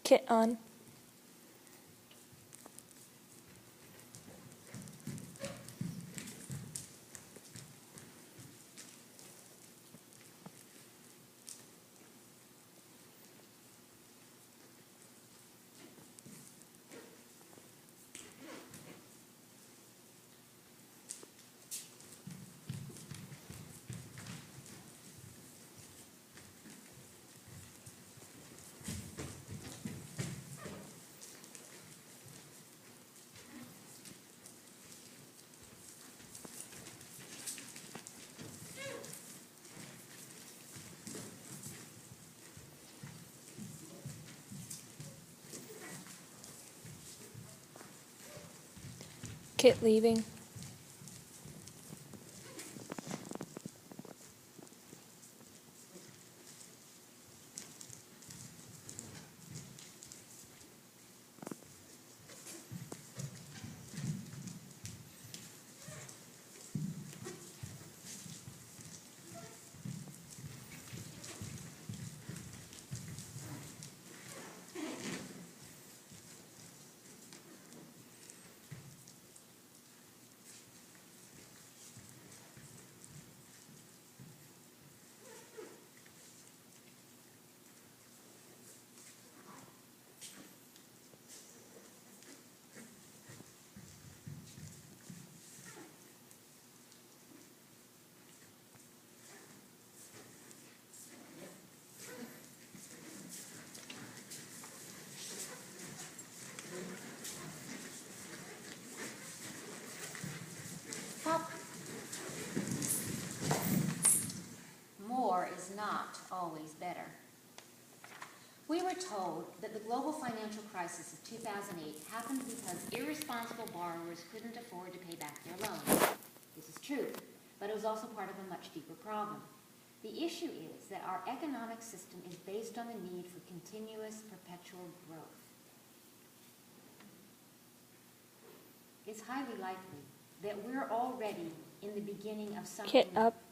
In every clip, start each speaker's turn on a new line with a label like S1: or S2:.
S1: Kit on. Kit leaving.
S2: More is not always better. We were told that the global financial crisis of 2008 happened because irresponsible borrowers couldn't afford to pay back their loans. This is true, but it was also part of a much deeper problem. The issue is that our economic system is based on the need for continuous, perpetual growth. It's highly likely that we're already in the beginning of something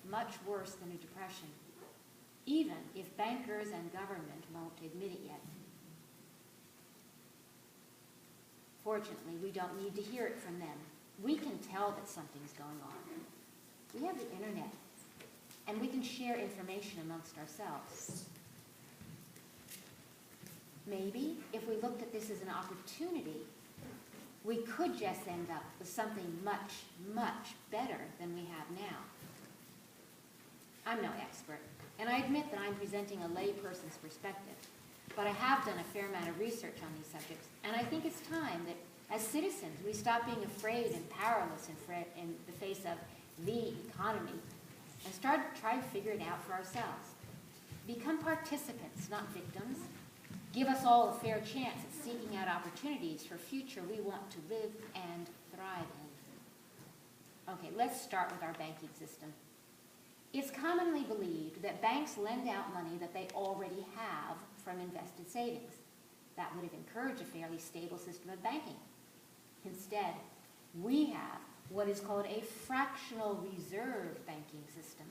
S2: much worse than a depression, even if bankers and government won't admit it yet. Fortunately, we don't need to hear it from them. We can tell that something's going on. We have the internet, and we can share information amongst ourselves. Maybe if we looked at this as an opportunity, we could just end up with something much, much better than we have now. I'm no expert, and I admit that I'm presenting a layperson's perspective, but I have done a fair amount of research on these subjects, and I think it's time that, as citizens, we stop being afraid and powerless in the face of the economy, and try to figure it out for ourselves. Become participants, not victims. Give us all a fair chance at seeking out opportunities for a future we want to live and thrive in. Okay, let's start with our banking system. It's commonly believed that banks lend out money that they already have from invested savings. That would have encouraged a fairly stable system of banking. Instead, we have what is called a fractional reserve banking system.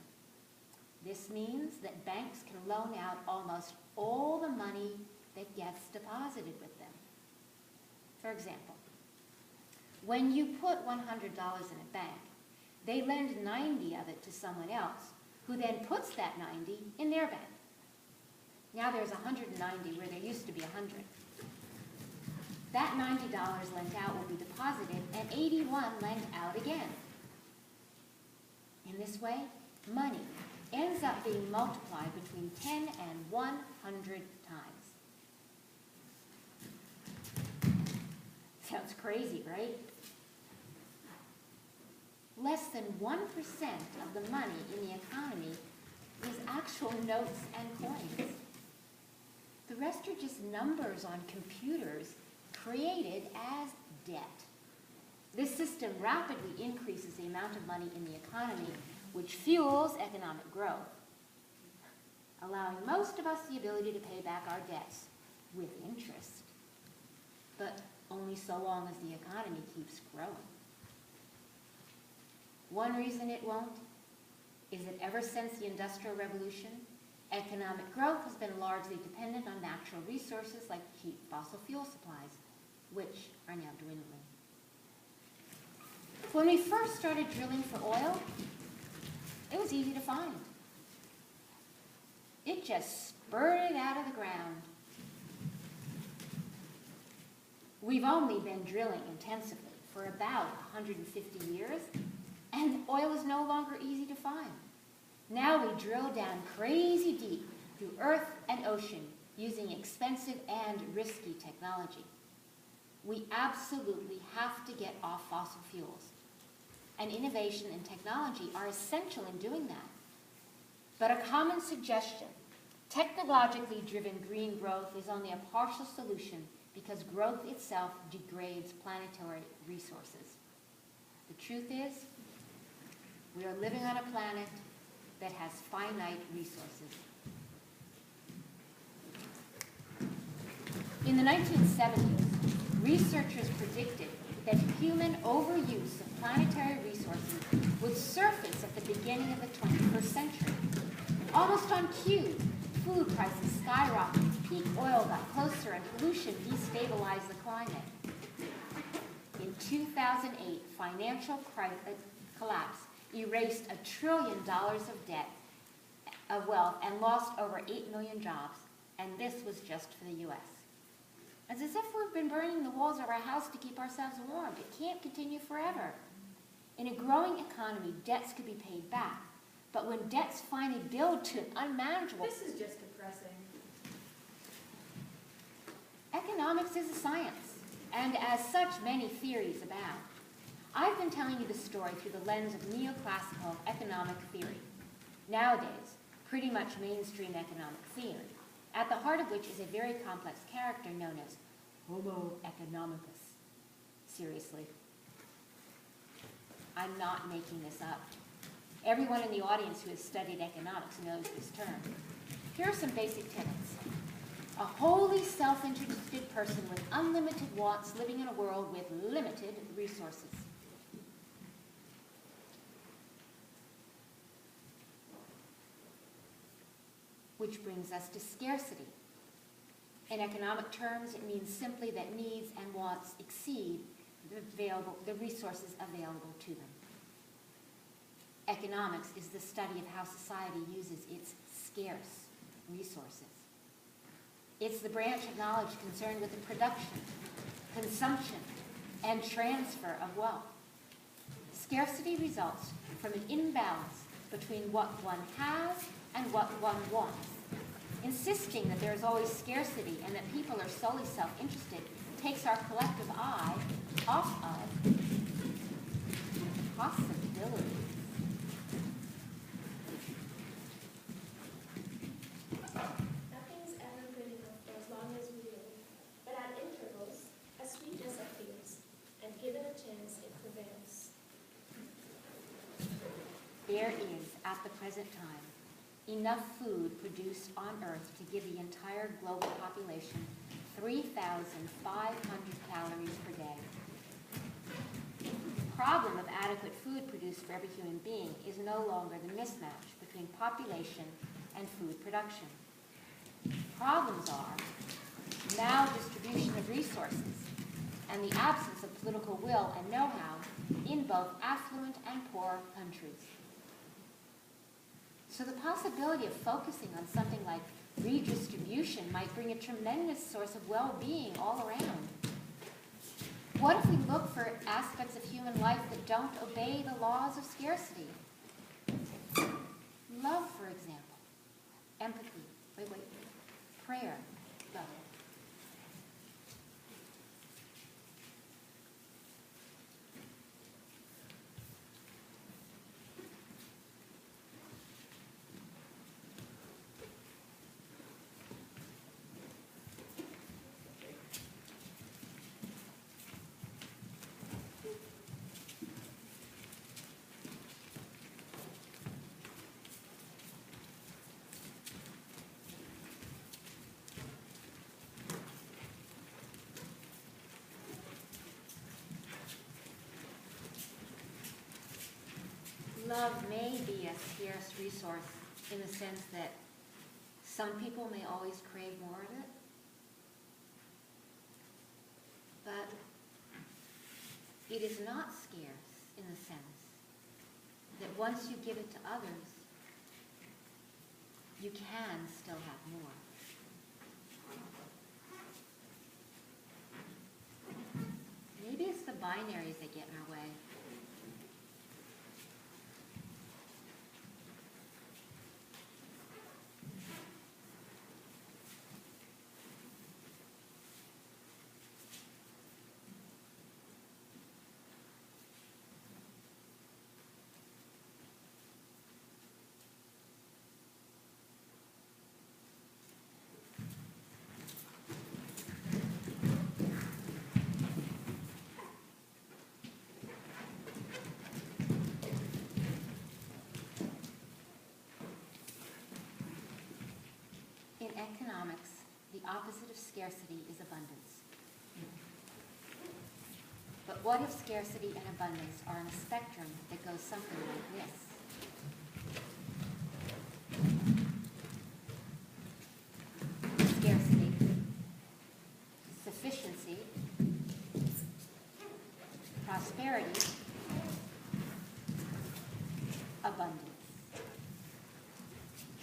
S2: This means that banks can loan out almost all the money that gets deposited with them. For example, when you put $100 in a bank, they lend 90 of it to someone else, who then puts that 90 in their bank. Now there's 190 where there used to be 100. That $90 lent out will be deposited and 81 lent out again. In this way, money ends up being multiplied between 10 and 100 times. Sounds crazy, right? Less than 1% of the money in the economy is actual notes and coins. The rest are just numbers on computers created as debt. This system rapidly increases the amount of money in the economy, which fuels economic growth, allowing most of us the ability to pay back our debts with interest, but only so long as the economy keeps growing. One reason it won't is that ever since the Industrial Revolution, Economic growth has been largely dependent on natural resources like cheap fossil fuel supplies, which are now dwindling. When we first started drilling for oil, it was easy to find. It just spurted out of the ground. We've only been drilling intensively for about 150 years, and oil is no longer easy to find. Now we drill down crazy deep through earth and ocean using expensive and risky technology. We absolutely have to get off fossil fuels, and innovation and technology are essential in doing that. But a common suggestion, technologically driven green growth is only a partial solution because growth itself degrades planetary resources. The truth is, we are living on a planet that has finite resources. In the 1970s, researchers predicted that human overuse of planetary resources would surface at the beginning of the 21st century. Almost on cue, food prices skyrocketed, peak oil got closer, and pollution destabilized the climate. In 2008, financial collapse erased $1 trillion of debt, of wealth, and lost over 8 million jobs, and this was just for the U.S. It's as if we've been burning the walls of our house to keep ourselves warm. It can't continue forever. In a growing economy, debts could be paid back, but when debts finally build to an unmanageable...
S3: This is just depressing.
S2: Economics is a science, and as such, many theories abound. I've been telling you the story through the lens of neoclassical economic theory. Nowadays, pretty much mainstream economic theory, at the heart of which is a very complex character known as Homo economicus. Seriously. I'm not making this up. Everyone in the audience who has studied economics knows this term. Here are some basic tenets. A wholly self-interested person with unlimited wants living in a world with limited resources. Which brings us to scarcity. In economic terms, it means simply that needs and wants exceed the resources available to them. Economics is the study of how society uses its scarce resources. It's the branch of knowledge concerned with the production, consumption, and transfer of wealth. Scarcity results from an imbalance between what one has and what one wants. Insisting that there is always scarcity and that people are solely self-interested takes our collective eye off of possibilities.
S3: Nothing's ever good enough for as long as we live, but at intervals, a sweetness appears, and given a chance, it prevails.
S2: There is, at the present time, enough food produced on Earth to give the entire global population 3,500 calories per day. The problem of adequate food produced for every human being is no longer the mismatch between population and food production. Problems are maldistribution of resources and the absence of political will and know-how in both affluent and poor countries. So the possibility of focusing on something like redistribution might bring a tremendous source of well-being all around. What if we look for aspects of human life that don't obey the laws of scarcity? Love, for example. Empathy. Prayer. Love. Love may be a scarce resource in the sense that Some people may always crave more of it, but it is not scarce in the sense that once you give it to others, you can still have more. Maybe it's the binaries that get in our way. In economics, the opposite of scarcity is abundance. But what if scarcity and abundance are on a spectrum that goes something like this? Scarcity, sufficiency, prosperity, abundance.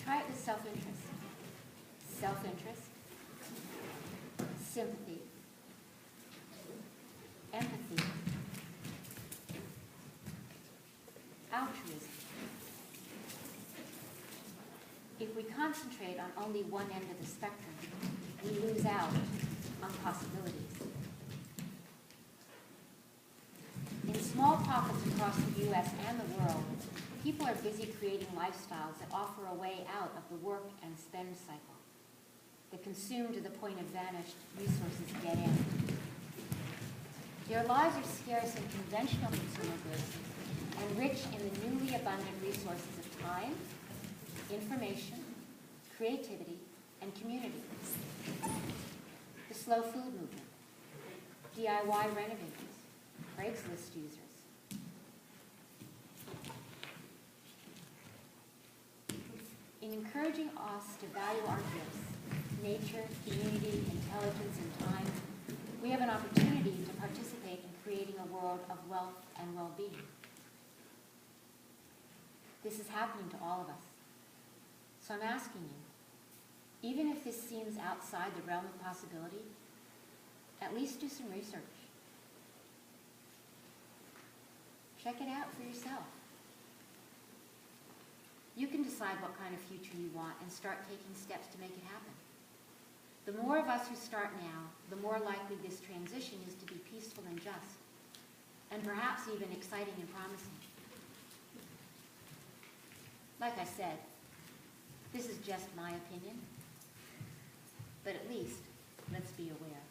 S2: Try it with self-interest. Self-interest, sympathy, empathy, altruism. If we concentrate on only one end of the spectrum, we lose out on possibilities. In small pockets across the U.S. and the world, people are busy creating lifestyles that offer a way out of the work and spend cycle. The consume to the point of vanished resources dead end. Their lives are scarce in conventional consumer goods and rich in the newly abundant resources of time, information, creativity, and community. The slow food movement, DIY renovators, Craigslist users. In encouraging us to value our gifts, nature, community, intelligence, and time, we have an opportunity to participate in creating a world of wealth and well-being. This is happening to all of us. So I'm asking you, even if this seems outside the realm of possibility, at least do some research. Check it out for yourself. You can decide what kind of future you want and start taking steps to make it happen. The more of us who start now, the more likely this transition is to be peaceful and just, and perhaps even exciting and promising. Like I said, this is just my opinion, but at least let's be aware.